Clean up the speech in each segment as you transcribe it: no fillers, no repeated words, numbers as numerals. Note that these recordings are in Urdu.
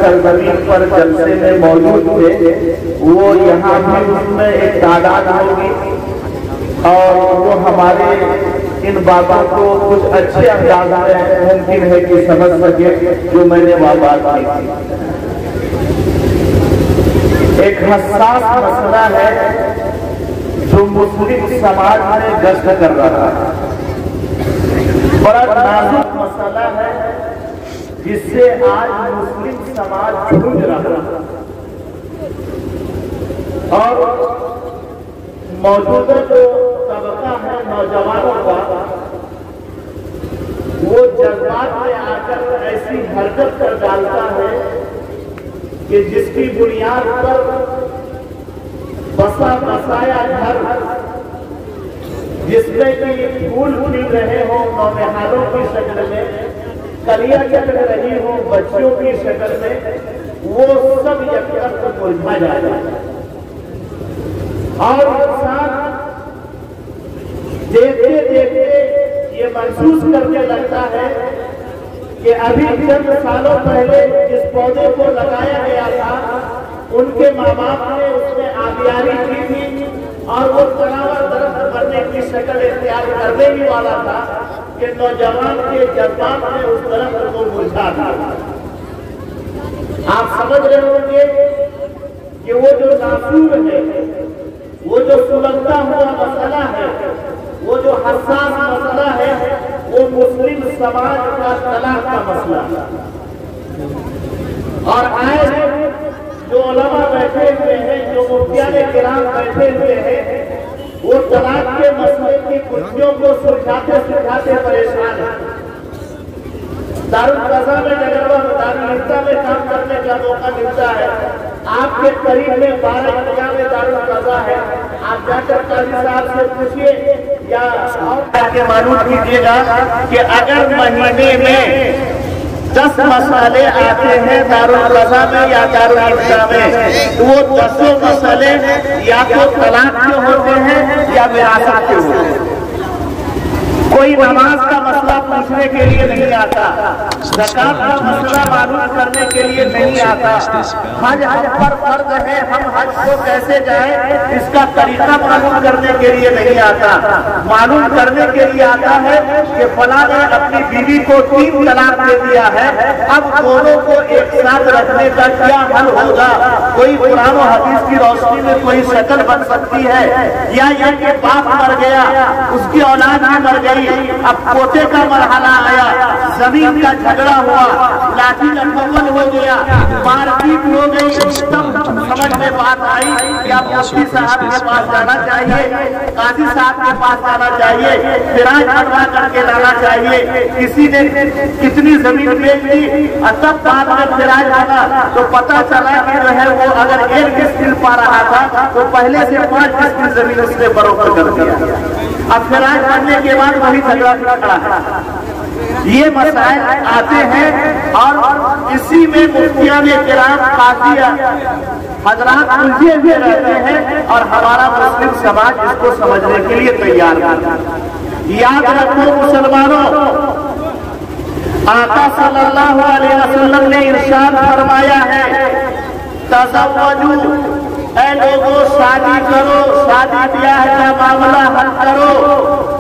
سرزمین پر جلسے میں موجود تھے وہ یہاں بھی اس میں ایک تعداد ہوگی اور وہ ہمارے ان باتوں کو کچھ اچھے انداز میں ممکن ہے کہ سمجھ سکے جو میں نے وہ بات کی. ایک حساس مسئلہ ہے جو مسلم سماج میں گشت کر رہا ہے. بڑا نازک مسئلہ ہے جس سے آج مسلم سماج جھوج رہا ہے اور موجودہ جو طبقہ ہے نوجوانوں کا وہ جذبات میں آ کر ایسی حرکت کر ڈالتا ہے کہ جس کی بنیاد پر بسا بسایا گھر جس میں کہ پھول کھل رہے ہوں نونہالوں کی شکل میں کلیاں چل رہی ہوں بچوں کی شکل میں وہ سب یکجہت مرجھا جاتا ہے اور انسان دیکھتے دیکھتے یہ محسوس کرنے لگتا ہے کہ ابھی چند سالوں پہلے جس پودے کو لگایا گیا تھا ان کے ماں باپ نے اس میں آبیاری کی تھی اور وہ تناور درخت بننے کی شکل اختیار کرنے ہی والا تھا کہ نوجوان کے جذبات نے اس درخت کو مرجھا دیا. آپ سمجھ رہے ہوں گے کہ وہ جو ناسور ہے وہ جو سلگتا ہوا مسئلہ ہے وہ جو حساس مسئلہ ہے وہ مسلم سماج کا طلاق کا مسئلہ ہے. اور آئے جو علماء بیٹھے ہوئے ہیں جو مفتیان کرام بیٹھے ہوئے ہیں وہ طلاق کے مسئلے کی کنجیوں کو سلجھاتے سلجھاتے پریشان ہیں. دارالقضا میں دارالفتہ میں کام کرنے کا موقع ملتا ہے. آپ کے قریب میں 12 جگہ میں دارالقضا ہے. آپ جا کر قاضی صاحب سے پوچھئے یا اور کے معلوم کیجیے گا کہ اگر مہینے میں 10 مسئلے آتے ہیں دارالقضا میں یا دارالفتہ میں تو وہ 10 مسئلے یا تو طلاق کے ہوتے ہیں یا وراثت کے ہوتے ہیں. کوئی نماز کا مسئلہ پوچھنے کے لیے نہیں آتا, زکات کا مسئلہ معلوم کرنے کے لیے نہیں آتا, حج پر فرض ہے ہم حج کو کیسے جائیں اس کا طریقہ معلوم کرنے کے لیے نہیں آتا. معلوم کرنے کے لیے آتا ہے کہ فلاں نے اپنی بیوی کو 3 طلاق دے دیا ہے, اب دونوں کو ایک ساتھ رکھنے کا کیا حل ہوگا. کوئی قرآن و حدیث کی روشنی میں کوئی شکل بن سکتی ہے یا یہ کہ باپ مر گیا اس کی اولاد بھی مر گئی, اب پوتے کا مرحلہ آیا, زمین کا جھگڑا ہوا, لاٹھی لٹھول ہو گیا, مار پیٹ ہو گئی, تب سمجھ میں بات آئی کہ اب مفتی صاحب کے پاس جانا چاہیے, قاضی صاحب کے پاس جانا چاہیے, فراج بنوا کر کے لانا چاہیے. کسی نے کتنی زمین بیچ دی اور تب بعد میں فراج بنا تو پتا چلا کہ جو ہے وہ اگر 1 قسط پا رہا تھا تو پہلے سے 5 قسط زمین اس نے فروخت کر دیا. اب فراج بننے کے بعد وہی جھگڑا کھڑا ہے. یہ مسائل آتے ہیں اور اسی میں مفتیان کرام قاضی حضرات الجھے ہوئے رہتے ہیں اور ہمارا مسلم سماج اس کو سمجھنے کے لیے تیار ہے. یاد رکھو مسلمانوں, آقا صلی اللہ علیہ وسلم نے ارشاد فرمایا ہے تزوجو, اے لوگوں شادی کرو, شادی بیاہ کا معاملہ حل کرو,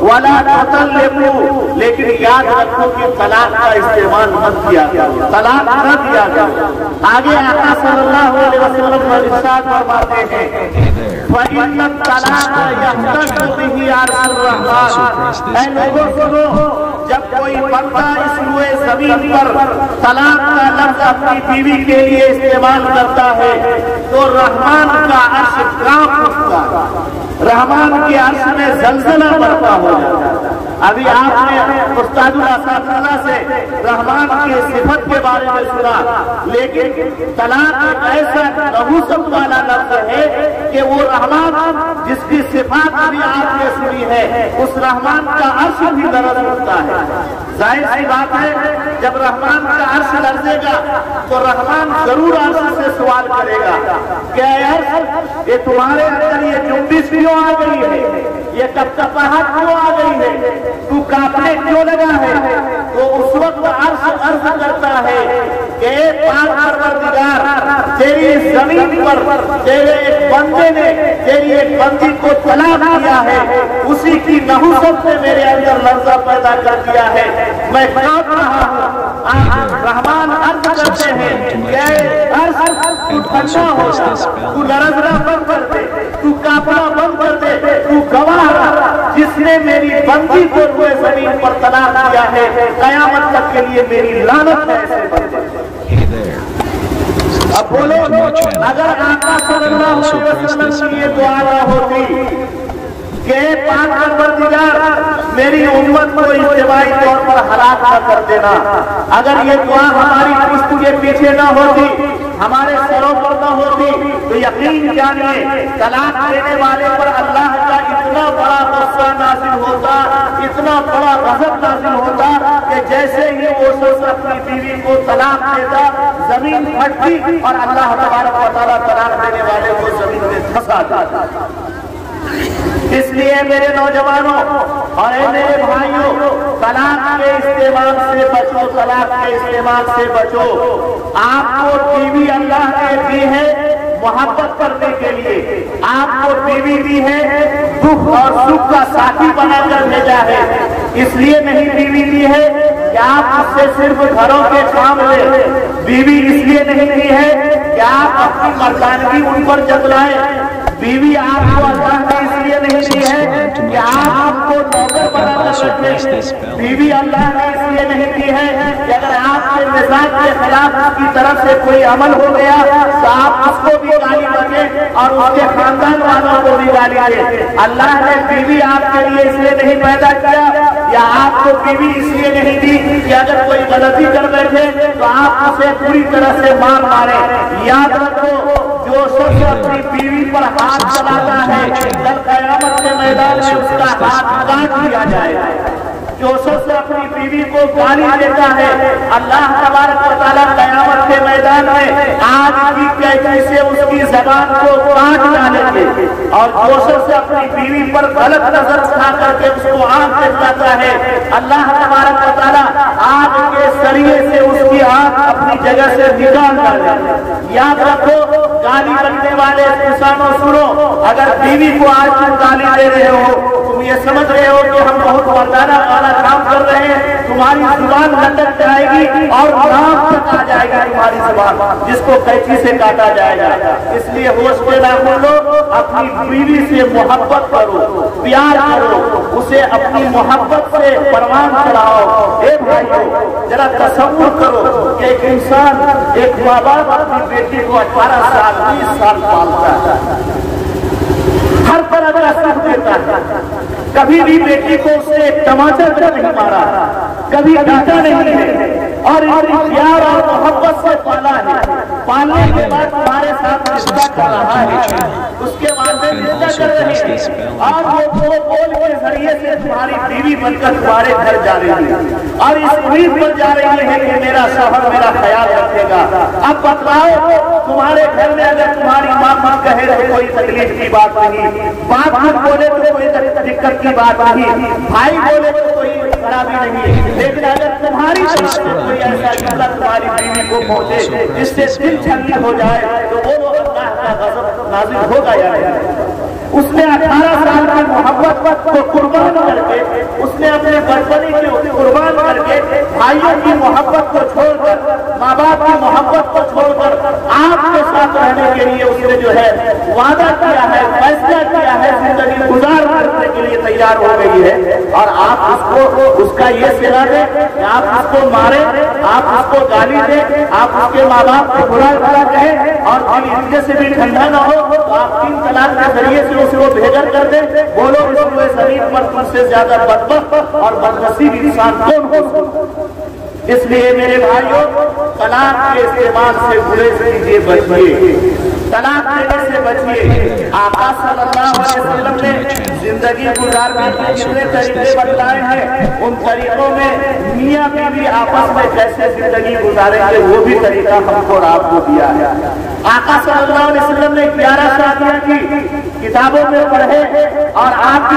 ولا تطلقوا, لیکن یاد رکھو کہ طلاق کا استعمال مت کیا کرو, طلاق نہ دیا کرو. آگے آقا صلی اللہ علیہ وسلم ارشاد فرماتے ہیں فَإِنَّ الطَّلَاقَ يَحْتَجُ بِهِ عَرْشُ الرَّحْمَنِ, اے لوگوں سنو, جب کوئی بندہ اس روئے زمین پر طلاق کا لفظ اپنی بیوی کے لیے استعمال کرتا ہے تو رحمان کا عرش کانپ اٹھتا ہے, رحمان کے عرش میں زلزلہ برپا ہو جاتا ہے. ابھی آپ نے استاد الاساتذہ سے رحمان کی صفت کے بارے میں سنا, لیکن طلاق ایک ایسا نحوست والا لفظ ہے کہ وہ رحمان جس کی صفات بھی آپ نے سنی ہے اس رحمان کا عرش بھی لرز اٹھتا ہے. ظاہر سی بات ہے جب رحمان کا عرش لرزے گا تو رحمان ضرور عرش سے سوال کرے گا کہ اے عرش یہ تمہارے اندر یہ جنبش کیوں آ گئی ہے, یہ کپکپاہٹ کیوں آ گئی ہے, تو کانپنے کیوں لگا ہے. تو اس وقت عرش عرض کرتا ہے کہ اے پاک پروردگار زمین پر تیرے ایک بندے نے تیری ایک بندی کو طلاق دیا ہے، اسی کی نحوست نے میرے اندر لرزہ پیدا کر دیا ہے، میں کانپ رہا ہوں۔ رحمان عرض کرتے ہیں کہ تو ٹھنڈا ہو جا، تو لرزنا بند کر دے، تو کانپنا بند کر دے، تو گواہ رہا جس نے میری بندی کو روئے زمین پر طلاق دیا ہے، قیامت تک کے لیے میری لعنت ہے ایسے بندے۔ اب بولو، اگر آقا صلی اللہ علیہ وسلم کی یہ دعا نہ ہوتی کہ پاک پروردگار میری امت کو اجتماعی طور پر ہلاک نہ کر دینا، اگر یہ دعا ہماری پشت کے پیچھے نہ ہوتی، ہمارے سروں پر نہ ہوتی، تو یقین جانیے طلاق دینے والے پر اللہ کا اتنا بڑا غصہ نازل ہوتا، اتنا بڑا غضب نازل ہوتا کہ جیسے ہی وہ شخص اپنی بیوی کو طلاق دیتا زمین پھٹتی اور اللہ تبارک و تعالیٰ طلاق دینے والے کو زمین میں پھنسا دیتا۔ اس لیے میرے نوجوانوں اور اے میرے بھائیوں، طلاق کے استعمال سے بچو، طلاق کے استعمال سے بچو۔ آپ کو بیوی اللہ نے دی ہے محبت کرنے کے لیے، آپ کو بیوی دی ہے دکھ اور سکھ کا ساتھی بنا کر بھیجا ہے، اس لیے نہیں بیوی دی ہے کہ آپ اس سے صرف گھروں کے کام لیں، بیوی اس لیے نہیں دی ہے کہ آپ اپنی مردانگی ان پر جتلائیں، بیوی آپ کو اللہ نے اس لیے نہیں دی ہے کہ آپ کو نوکر بنا کر رکھیں، بیوی اللہ نے اس لیے نہیں دی ہے کہ اگر آپ کے مزاج کے خلاف اس کی طرف سے کوئی عمل ہو گیا تو آپ اس کو بھی گالی بکیں اور اس کے خاندان والوں کو بھی گالی دیں۔ اللہ نے بیوی آپ کے لیے اس لیے نہیں پیدا کیا یا آپ کو بیوی اس لیے نہیں دی کہ اگر کوئی غلطی کر بیٹھے تو آپ اسے پوری طرح سے مار ماریں۔ یاد رکھو، جو شخص اپنی بیوی پر ہاتھ چلاتا ہے کل قیامت کے میدان میں اس کا ہاتھ کاٹ لیا جائے گا۔ جو شخص اپنی بیوی کو گالی دیتا ہے اللہ تبارک و تعالیٰ قیامت کے میدان میں آگ کی قینچی سے اس کی زبان کو کاٹ ڈالیں گے، اور جو شخص اپنی بیوی پر غلط نظر اٹھا کر کے اس کو آنکھ دکھاتا ہے اللہ تبارک و تعالیٰ آگ کے سریے سے اس کی آنکھ اپنی جگہ سے نکال ڈالے گا۔ یاد رکھو، گالی بکنے والے کسانوں سنو، اگر بیوی کو آج تم گالی دے رہے ہو، تم یہ سمجھ رہے ہو کہ ہم بہت مردانہ والا کام کر رہے ہیں، تمہاری زبان لٹک جائے گی اور ناک تک آ جائے گی تمہاری زبان، جس کو قینچی سے کاٹا جائے گا۔ اس لیے ہوش کے ناخن لو، اپنی بیوی سے محبت کرو، پیار کرو، اسے اپنی محبت سے پروان چڑھاؤ۔ اے بھائیو، ذرا تصور کرو کہ ایک انسان، ایک ماں باپ اپنی بیٹی کو 18 سال 20 سال پالتا ہے، ہر طرح کا سکھ دیتا ہے، کبھی بھی بیٹی کو اس نے ٹماٹر کا نہیں مارا، کبھی ڈانٹا نہیں ہے، اور پیار اور محبت سے پالا ہے۔ پالنے کے بعد تمہارے ساتھ رشتہ کر رہا ہے، اس کے والدین رشتہ کر رہے ہیں، اور وہ بول کے ذریعے سے تمہاری بیوی بن کر تمہارے گھر جا رہی ہے، اور اس امید پر جا رہی ہے کہ میرا شوہر میرا خیال رکھے گا۔ اب بتلاؤ، تمہارے گھر میں اگر تمہاری ماں کہے تو کوئی تکلیف کی بات نہیں، باپ بولے تو کوئی دقت کی بات نہیں، بھائی بولے تو کوئی خرابی نہیں، لیکن اگر تمہاری طرف سے کوئی ایسا جملہ تمہاری بیوی کو پہنچے جس سے دل چھلنی ہو جائے تو وہ اللہ کا غضب نازل ہوگا یا نہیں؟ اس نے 18 سال کی محبت کو قربان کر کے، اس نے اپنے بچپنے کو قربان کر کے، بھائیوں کی محبت کو چھوڑ کر، ماں باپ کی محبت کو چھوڑ کر آپ کے ساتھ رہنے کے لیے اس نے جو ہے وعدہ کیا ہے، فیصلہ کیا ہے، زندگی گزار کرنے کے لیے تیار ہو گئی ہے، اور آپ اس کا یہ صلاح دیں کہ آپ اس کو ماریں، آپ اس کو گالی دیں، آپ اس کے ماں باپ کو برا بھلا کہیں، اور دل ان سے بھی ٹھنڈا نہ ہو تو آپ 3 طلاق کے ذریعے سے اس کو بھیجر کر دیں۔ بولو، اس روئے زمین پر تم سے زیادہ بدبخت اور بدنصیب انسان کون ہو؟ اس لیے میرے بھائیوں، طلاق کے استعمال سے برے سے بچیے، طلاق دینے سے بچیے۔ آقا صلی اللہ علیہ وسلم نے زندگی گزارنے کے جتنے طریقے بتلائے ہیں، ان طریقوں میں میاں بیوی آپس میں کیسے زندگی گزاریں گے وہ بھی طریقہ ہم کو اور آپ کو دیا ہے۔ آقا صلی اللہ علیہ وسلم نے 11 شادیاں کی، کتابوں میں پڑھے اور آپ بھی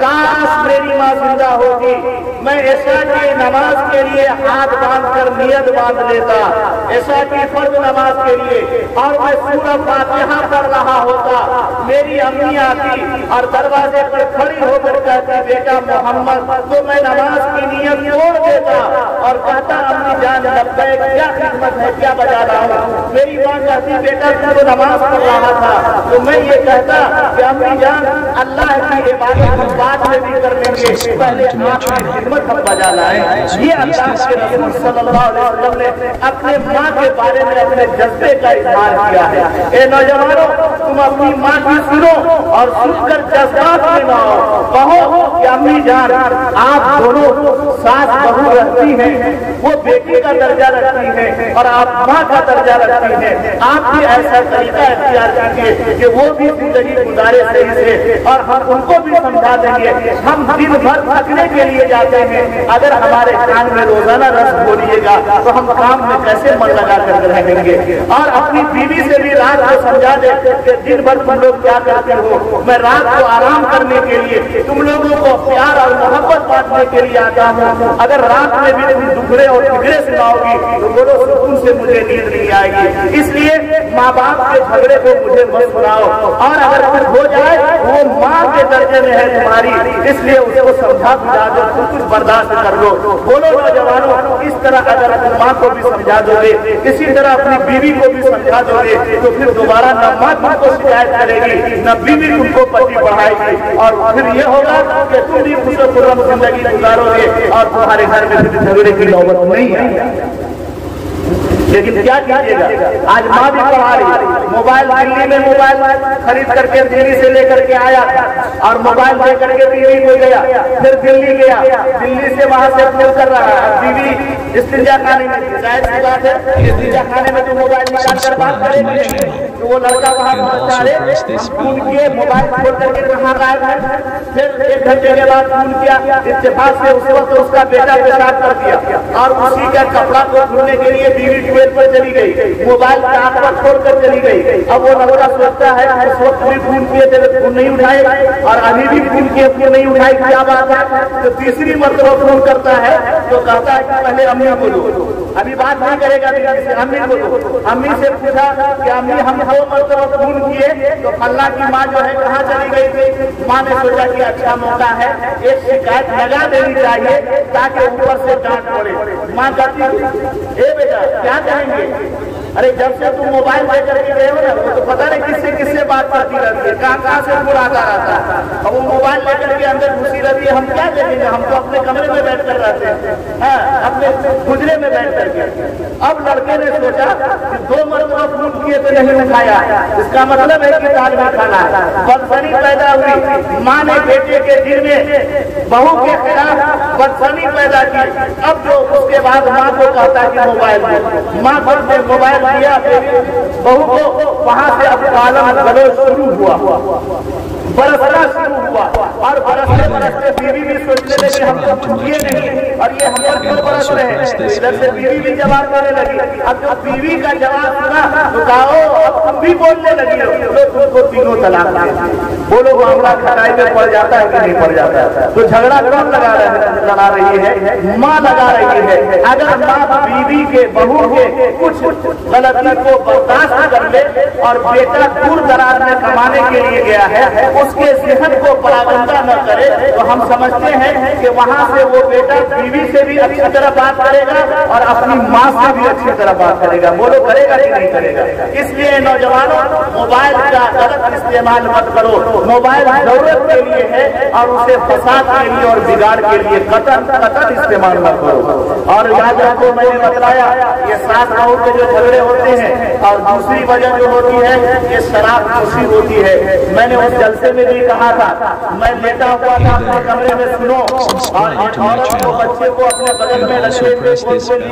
کاش میری ماں زندہ ہوتی، میں عشاء کی نماز کے لیے ہاتھ باندھ کر نیت باندھ لیتا، عشاء کی فرض نماز کے لیے، اور میں سورہ فاتحہ پڑھ رہا ہوتا، میری امی آتی اور دروازے پر کھڑی ہو کر کہتی بیٹا محمد، تو میں نماز کی نیت چھوڑ دیتا اور کہتا امی جان لبیک، کیا خدمت ہے، کیا بجا رہا ہوں۔ میری ماں کہتی بیٹا تو نماز پڑھ رہا تھا، تو میں یہ کہتا کہ امی جان اللہ کی عبادت ہم بعد میں بھی کر لیں گے، پہلے آپ کی خدمت ہم بجا لائیں۔ یہ اللہ کے رسول صلی اللہ علیہ وسلم نے اپنے ماں کے بارے میں اپنے جذبے کا اظہار کیا ہے۔ اے نوجوانوں، تم اپنی ماں کی سنو اور سن کر جذبات میں نہ ہو، کہو کہ امی جان آپ دونوں ساس بہو رکھتی ہیں، وہ بیٹی کا درجہ رکھتی ہیں اور آپ ماں کا درجہ رکھتی ہیں، آپ بھی ایسا طریقہ اختیار کیجیے کہ وہ بھی زندگی گزارے صحیح سے، اور ہم ان کو بھی سمجھا دیں گے۔ ہم دن بھر تھکنے کے لیے جاتے ہیں، اگر ہمارے کان میں روزانہ رس بولیے گا تو ہم کام میں کیسے من لگا کر رہیں گے۔ اور اپنی بیوی سے بھی رات کو سمجھا دے کہ دن بھر تم لوگ کیا کرتے ہو، میں رات کو آرام کرنے کے لیے تم لوگوں کو پیار اور محبت بانٹنے کے لیے آتا ہوں، اگر رات میں بھی تم دکھڑے اور فکرے سناؤ گی تو بولو سکون سے مجھے نیند نہیں آئے گی۔ اس لیے ماں باپ کے جھگڑے کو مجھے مت سناؤ، اور اگر کچھ ہو جائے وہ ماں کے درجے میں ہے تمہاری، اس لیے اسے وہ سمجھا بجھا دو، کچھ برداشت کر لو۔ بولو نوجوانوں، اس طرح اگر تم ماں کو بھی سمجھا دو گے، اسی طرح اپنی بیوی کو بھی سمجھا دو گے، تو پھر دوبارہ نہ ماں تم کو شکایت کرے گی نہ بیوی تم کو پتی پڑھائے گی، اور پھر یہ ہوگا کہ تم بھی خوش و خرم زندگی گزارو گے اور تمہارے گھر میں جھگڑے کی نوبت نہیں ہے۔ لیکن کیا کیجیے گا، آج ماں بھی پڑھا رہی، موبائل دلی میں موبائل خرید کر کے دلی سے لے کر کے آیا تھا اور موبائل لے کر کے بیوی کو گیا، پھر دلی گیا، دلی سے وہاں سے فون کر رہا ہے، بیوی استنجا خانے میں، ظاہر سی بات ہے استنجا خانے میں تو موبائل نکال کر بات کرے گی، تو وہ لڑکا وہاں پہنچا رہے، فون کیے، موبائل چھوڑ کر کے کہاں غائب ہے، پھر ایک گھنٹے کے بعد فون کیا، اتفاق سے اس وقت اس کا بیٹا پیشاب کر دیا اور اسی کا کپڑا کو دھونے کے لیے بیوی پر چلی گئی، موبائل کام پر چھوڑ کر چلی گئی۔ اب وہ لڑکا سوچتا ہے اس وقت بھی فون کیے تھے فون نہیں اٹھائے اور ابھی بھی فون کیے فون نہیں اٹھائی، کیا بات ہے؟ تو تیسری مرتبہ فون کرتا ہے تو کہتا ہے کہ پہلے امی بولو، ابھی بات نہیں کرے گا، امی بولو۔ امی سے پوچھا کہ امی ہم 2 مرتبہ فون کیے تو اللہ کی ماں جو ہے کہاں چلی گئی تھی؟ ماں نے سوچا کہ اچھا موقع ہے، ایک شکایت لگا دینی چاہیے تاکہ اوپر سے ڈانٹ پڑے۔ ماں کہتی اے بیٹا کیا کہیں گے؟ ارے جب سے تم موبائل لے کر کے گئے ہو نا، وہ تو پتہ نہیں کس سے بات کرتی رہتی ہے، کہاں سے بلاتا رہتا ہے، اور وہ موبائل لے کر کے اندر گھسی رہتی ہے، ہم کیا دیکھیں گے، ہم تو اپنے کمرے میں بیٹھ کر رہتے ہیں، اپنے حجرے میں بیٹھ کر کے۔ اب لڑکے نے سوچا کہ 2 مرتبہ فون کیے تو نہیں اٹھایا، اس کا مطلب ہے کہ دال میں کھانا ہے، بدفہمی پیدا ہوئی، ماں نے بیٹے کے دل میں بہو کے خلاف بدفہمی پیدا کی۔ اب جو اس کے بعد ماں کو کہتا کہ موبائل دے، ماں پر سے موبائل دیا، بہو کو وہاں سے اب گالم گلوچ شروع ہوا، برسنا شروع ہوا، اور برستے برستے بیوی بھی سوچنے لگی ہم تو کچھ کیے نہیں اور یہ ہم پر کیوں برس رہے ہیں، ادھر سے بیوی بھی جواب دینے لگی۔ اب جو بیوی کا جواب سنا تو کہا اب تم بھی بولنے لگی ہو، تم کو تینوں طلاق دے۔ بولو معاملہ کھڑائی میں پڑ جاتا ہے کہ نہیں پڑ جاتا ہے؟ تو جھگڑا کون لڑا رہی ہے؟ ماں لگا رہی ہے۔ اگر ماں بیوی کے بہو کے کچھ غلطی کو برداشت کر لے اور بیٹا دور دراز میں کمانے کے لیے گیا ہے، اس کے ذہن کو پراگندہ نہ کرے تو ہم سمجھتے ہیں کہ وہاں سے وہ بیٹا بیوی سے بھی اچھی طرح بات کرے گا اور اپنی ماں سے بھی اچھی طرح بات کرے گا۔ بولو کرے گا کہ نہیں کرے گا؟ اس لیے نوجوانوں موبائل کا غلط استعمال مت کرو، موبائل ضرورت کے لیے ہے اور اسے فساد کے لیے اور بگاڑ کے لیے قطعاً استعمال مت کرو۔ اور یاد رکھو میں نے بتلایا یہ 7 بہو کے جو جھگڑے ہوتے ہیں اور دوسری وجہ جو ہوتی ہے یہ شراب نوشی ہوتی ہے۔ میں نے اس جلسے میں بھی کہا تھا، میں لیٹا ہوا تھا اپنے کمرے میں، سنو، اور عورت کو بچے کو اپنے بغل میں رکھے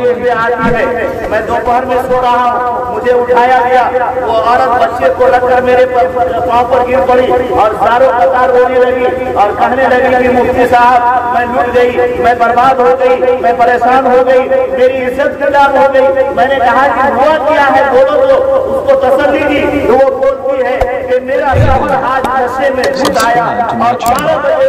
ہوئے آتی ہے، میں دوپہر میں سو رہا ہوں، مجھے اٹھایا گیا، وہ عورت بچے کو رکھ کر میرے پاؤں پر گر پڑی اور زاروں قطار رونے لگی اور کہنے لگی کہ مفتی صاحب میں لٹ گئی، میں برباد ہو گئی، میں پریشان ہو گئی، میری عزت خراب ہو گئی۔ میں نے کہا کہ ہوا کیا ہے بولو، تو اس کو تسلی دی تو وہ بولتی ہے کہ میرا شوہر آج نشے میں جھوٹ آیا اور 12 بجے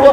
2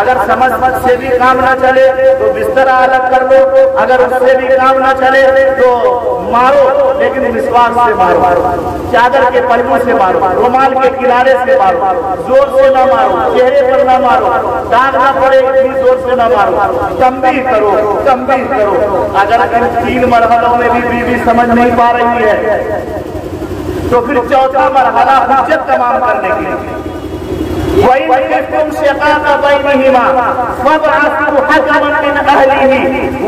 اگر سمجھ سے بھی کام نہ چلے تو بستر الگ کر دو، اگر اس سے بھی کام نہ چلے تو مارو، لیکن مسواک سے مارو، چادر کے پلو سے مارو، رومال کے کنارے سے مارو، زور سے نہ مارو، چہرے پر نہ مارو، داغ نہ پڑے اتنی زور سے نہ مارو، تنبیہ کرو تنبیہ کرو۔ اگر ان 3 مرحلوں میں بھی بیوی سمجھ نہیں پا رہی ہے تو پھر چوتھا مرحلہ حجت تمام کرنے کے لیے وَإِنْ خِفْتُمْ شِقَاقَ بَيْنِهِمَا فَابْعَثُوا حَكَمًا مِنْ أَهْلِهِ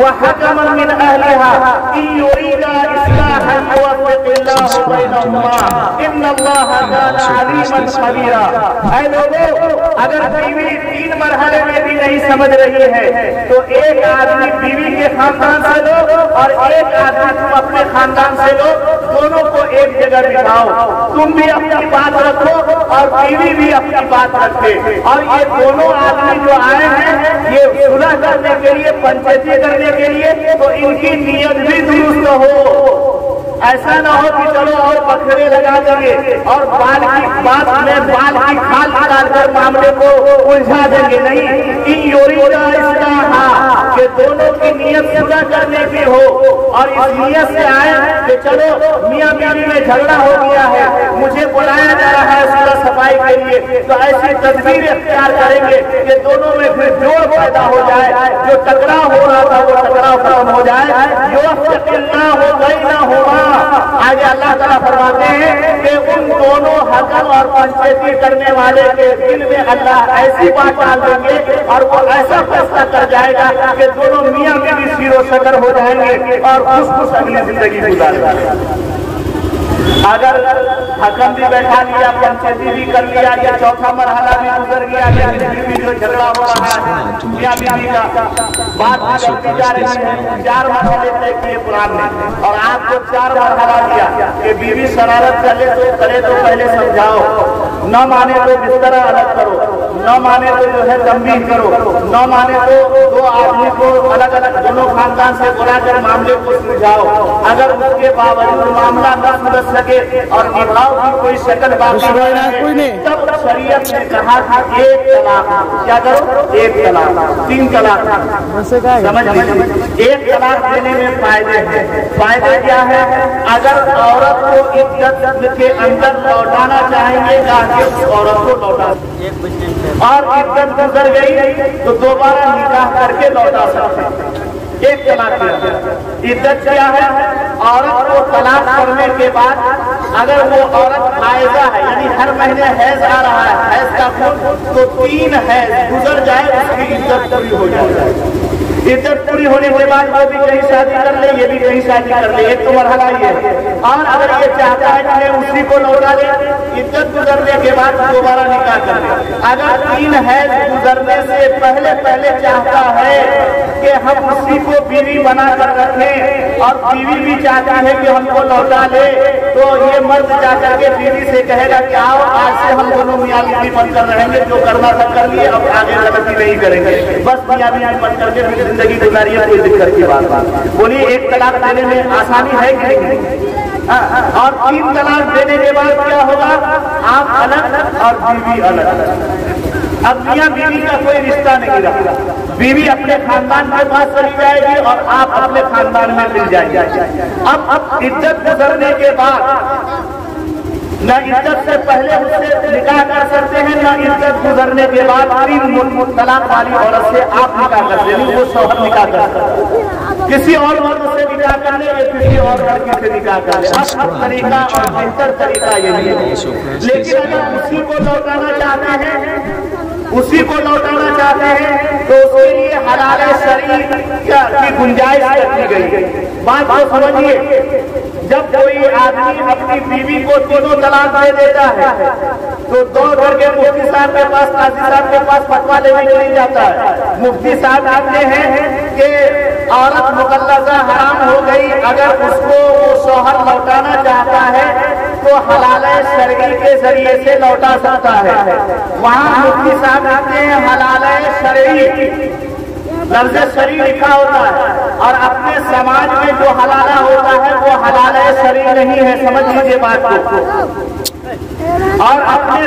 وَحَكَمًا مِنْ أَهْلِهَا إِنْ يُرِيدَا إِصْلَاحًا يُوَفِّقِ اللَّهُ بَيْنَهُمَا إِنَّ اللَّهَ كَانَ عَلِيمًا خَبِيرًا۔ اے لوگوں، اگر بیوی 3 مرحلے میں بھی نہیں سمجھ رہی ہے تو ایک آدمی بیوی کے خاندان سے لو اور ایک آدمی تم اپنے خاندان سے لو، دونوں کو ایک جگہ بٹھاؤ، تم بھی اپنی بات رکھو اور بیوی بھی اپنی بات رکھے، اور یہ دونوں آدمی جو آئے ہیں یہ صلح کرنے کے لیے، پنچیتی کرنے کے لیے، تو ان کی نیت بھی درست ہو۔ ایسا نہ ہو کہ چلو اور بکھرے لگا دیں گے اور بال کی بات میں بال کی کھال نکال کر معاملے کو الجھا دیں گے، نہیں، ان یریدا اصلاحا، کہ دونوں کی نیت صلح کرنے کی ہو، اور اس نیت سے آئے کہ چلو میاں بیوی میں جھگڑا ہو گیا ہے، مجھے بلایا جا رہا ہے صلح صفائی کے لیے، تو ایسی تدبیر اختیار کریں گے کہ دونوں میں پھر جوڑ پیدا ہو جائے، جو ٹکراؤ ہو رہا تھا وہ ٹکراؤ ختم ہو جائے، یوفق اللہ بینہما۔ آگے اللہ تعالیٰ فرماتے ہیں کہ ان دونوں حکم اور پنچیتی کرنے والے کے دل میں اللہ ایسی بات ڈال دیں گے اور وہ ایسا فیصلہ کر جائے گا کہ دونوں میاں بیوی سیر و شکر ہو جائیں گے اور خوش خوش اگلی زندگی گزاریں گے۔ اگر حکم بھی بیٹھا لیا، پنچیتی بھی کر لیا، یہ چوتھا مرحلہ بھی گزر گیا، لیکن بھی جو جھگڑا ہو رہا ہے میاں بیوی کا، بات بڑھتی جا رہی ہے، 4 مرحلے طے کیے قرآن نے، اور آپ کو 4 مرحلہ دیا کہ بیوی شرارت کرے تو پہلے سمجھاؤ، نہ مانے تو بستر الگ کرو، نہ مانے تو جو ہے تنبیہ کرو، نہ مانے تو 2 آدمی کو الگ الگ دونوں خاندان سے بلا کر معاملے کو سمجھاؤ، اگر اس کے باوجود معاملہ نہ سمجھ سکے اور نبھاؤ کی کوئی شکل باقی ہے، تب شریعت نے کہا تھا 1 طلاق، کیا کرو 1 طلاق، 3 طلاق سمجھ لیجیے۔ 1 طلاق دینے میں فائدے ہیں، فائدے کیا ہے؟ اگر عورت کو عدت کے اندر لوٹانا چاہیں گے تاکہ اس عورت کو لوٹا، اور عدت گزر گئی تو دوبارہ نکاح کر کے لوٹا سکتے ہیں۔ 1 طلاق دیا۔ عدت کیا ہے؟ عورت کو طلاق کرنے کے بعد اگر وہ عورت حائضہ ہے، یعنی ہر مہینے حیض آ رہا ہے، حیض کا خون، تو 3 حیض گزر جائے اس کی عدت پوری ہو جائے۔ عدت پوری ہونے کے بعد وہ بھی کہیں شادی کر لے، یہ بھی کہیں شادی کر لے، ایک تو مرحلہ یہ ہے۔ اور اگر یہ چاہتا ہے کہ میں اسی کو لوٹا لے، عدت گزرنے کے بعد دوبارہ نکاح کر لے۔ اگر 3 حیض گزرنے سے پہلے چاہتا ہے کہ ہم اسی کو بیوی بنا کر رکھیں اور بیوی بھی چاہتی ہے کہ ہم کو لوٹا لے، تو یہ مرد جا کر کے بیوی سے کہے گا کہ آؤ آج سے ہم دونوں میاں بیوی بن کر رہیں گے، جو کرنا تھا کر لیے، اب آگے غلطی نہیں کریں گے، بس میاں بیوی بن کر کے زندگی گزاری ہے، کوئی دقت کی بات۔ بولیے 1 طلاق دینے میں آسانی ہے کہ نہیں؟ اور 3 طلاق دینے کے بعد کیا ہوگا؟ آپ الگ اور بیوی الگ۔ اب میاں بیوی کا کوئی رشتہ نہیں رہا، بیوی اپنے خاندان کے پاس چلی جائے گی اور آپ اپنے خاندان میں مل جائیں گے۔ اب عدت گزرنے کے بعد نہ عدت سے پہلے اس سے نکاح کر سکتے ہیں، نہ عدت گزرنے کے بعد 3 طلاق والی عورت سے آپ نکاح کر سکتے ہیں، وہ شوہر نکاح کر سکتے ہیں، کسی اور مرد سے نکاح کر لے یا کسی اور لڑکی سے نکاح کر لے۔ اب طریقہ اور بہتر طریقہ یہی ہے، لیکن اگر اسی کو لوٹانا چاہتے ہیں، اسی کو لوٹانا چاہتے ہیں تو اس کے لیے حلال شرعی کی گنجائش رکھی گئی۔ بات کو سمجھیے، جب کوئی آدمی اپنی بیوی کو 3 طلاق دے دیتا ہے تو دوڑ کر کے مفتی صاحب کے پاس، قاضی صاحب کے پاس فتویٰ لینے کے لیے جاتا ہے۔ مفتی صاحب کہتے ہیں کہ عورت مطلقہ حرام ہو گئی، اگر اس کو وہ شوہر لوٹانا چاہتا ہے تو حلال شرعی کے ذریعے سے لوٹا سکتا ہے۔ وہاں مفتی صاحب کہتے ہیں حلال شرعی، لفظ شرعی لکھا ہوتا ہے، اور اپنے سماج میں جو حلالہ ہوتا ہے وہ حلال شرعی نہیں ہے، سمجھ لیجیے بات کو۔ اور اپنے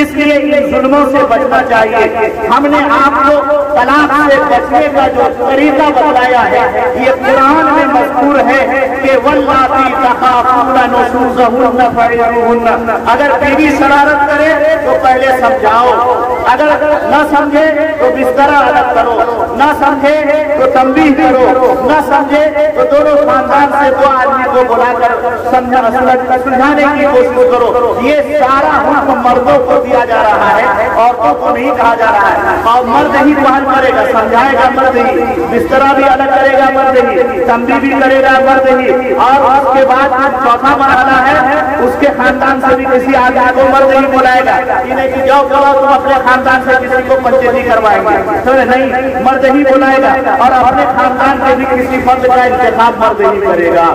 اس لیے ان ظلموں سے بچنا چاہیے. ہم نے آپ کو طلاق سے بچنے کا جو طریقہ بتلایا ہے یہ قرآن میں مذکور ہے کہ واللاتی تخافون نشوزہن فعظوہن. اگر بیوی شرارت کرے تو پہلے سمجھاؤ، اگر نہ سمجھے تو بستر الگ کرو، نہ سمجھے تو تنبیہ کرو، نہ سمجھے تو دونوں خاندان سے دو آدمی کو بلا کر سمجھانے کی کوشش کرو. یہ سارا حکم مردوں کو دیا جا رہا ہے، عورتوں کو نہیں کہا جا رہا ہے. اور مرد ہی پہل کرے گا، سمجھائے گا مرد ہی، بسترا بھی الگ کرے گا مرد ہی، تنبیہ بھی کرے گا مرد ہی. اور اس کے بعد چوتھا مرحلہ ہے اس کے خاندان سے بھی کسی آدمی کو مرد ہی بلائے گا. یہ نہیں کہ جاؤ کرو تم اپنے خاندان سے کسی کو پنچیتی کروائیں گے، نہیں، مرد ہی بلائے گا. اور اپنے خاندان سے بھی کسی فرد کا انتخاب مرد ہی کرے گا.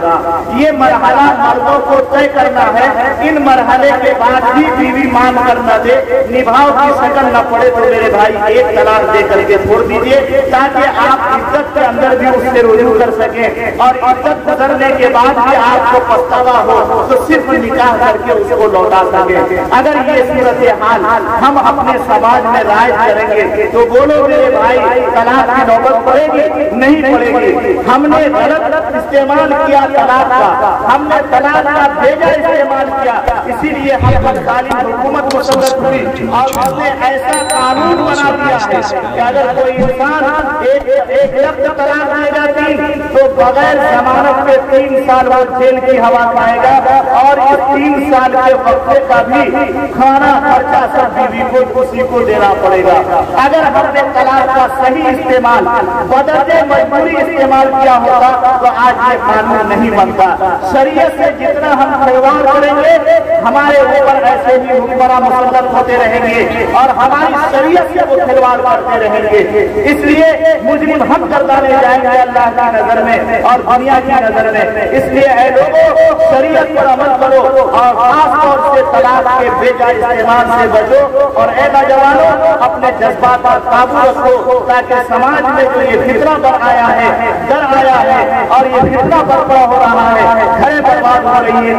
یہ مرحلہ مردوں کو طے کرنا ہے. ان مرحلے کے بعد بھی بیوی مان کر نہ دے، نبھاؤ کی شکل نہ پڑے تو میرے بھائی ایک طلاق دے کر کے چھوڑ دیجیے تاکہ آپ عزت کے اندر بھی اس سے رجوع کر سکیں. اور عزت گزرنے کے بعد بھی آپ کو پچھتاوا ہو تو صرف نکاح کر کے اس کو لوٹا سکیں. اگر یہ صورتحال ہم اپنے سماج میں رائج کریں گے تو بولو میرے بھائی طلاق کی نوبت پڑے گی؟ نہیں پڑے گی. ہم نے غلط استعمال کیا طلاق کا، ہم نے طلاق کا بھیجا استعمال کیا، اسی لیے ہم پر ظالم حکومت مسلط ہوئی اور اس نے ایسا قانون بنا دیا ہے کہ اگر کوئی انسان ایک لفظ طلاق دے جاتی تو بغیر ضمانت کے 3 سال وہ جیل کی ہوا کھائے گا اور اس 3 سال کے وقفے کا بھی کھانا خرچہ سب بیوی کو اسی کو دینا پڑے گا. اگر ہم نے طلاق کا صحیح استعمال بدرجہ مجبوری استعمال کیا ہوگا تو آج یہ قانون نہیں بنتا. شریعت سے جتنا ہم کھلواڑ کریں گے ہمارے اوپر ایسے ہی حکمراں مسلط ہوتے رہیں گے اور ہماری شریعت سے وہ کھلواڑ کرتے رہیں گے. اس لیے مجرم ہم گردانے جائیں گے اللہ کی نظر میں اور دنیا کی نظر میں. اس لیے اے لوگوں شریعت پر عمل کرو اور خاص طور سے طلاق کے بے جا استعمال سے بچو. اور اے نوجوانوں اپنے جذبات پر قابو رکھو تاکہ سماج میں جو یہ فتنہ بڑھ آیا ہے، ڈر آیا ہے اور یہ فتنہ برپا ہو رہا ہے، گھر برباد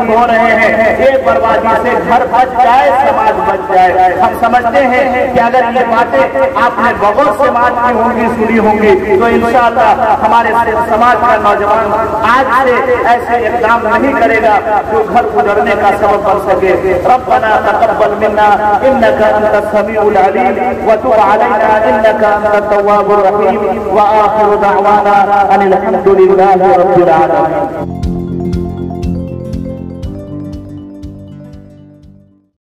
ہو رہے ہیں، یہ بربادی سے گھر بچ جائے، سماج بچ جائے. ہم سمجھتے ہیں کہ اگر یہ باتیں آپ نے بغور سماج کی ہوں گی سنی ہوں گی تو انشاءاللہ ہمارے سماج کا نوجوان آج سے ایسے اقدام نہیں کرے گا جو گھر گزرنے کا سبب بن سکے. ربنا تقبل منا انك انت السميع العليم وتب علينا انك انت التواب الرحيم واخر دعوانا ان الحمد لله رب العالمين.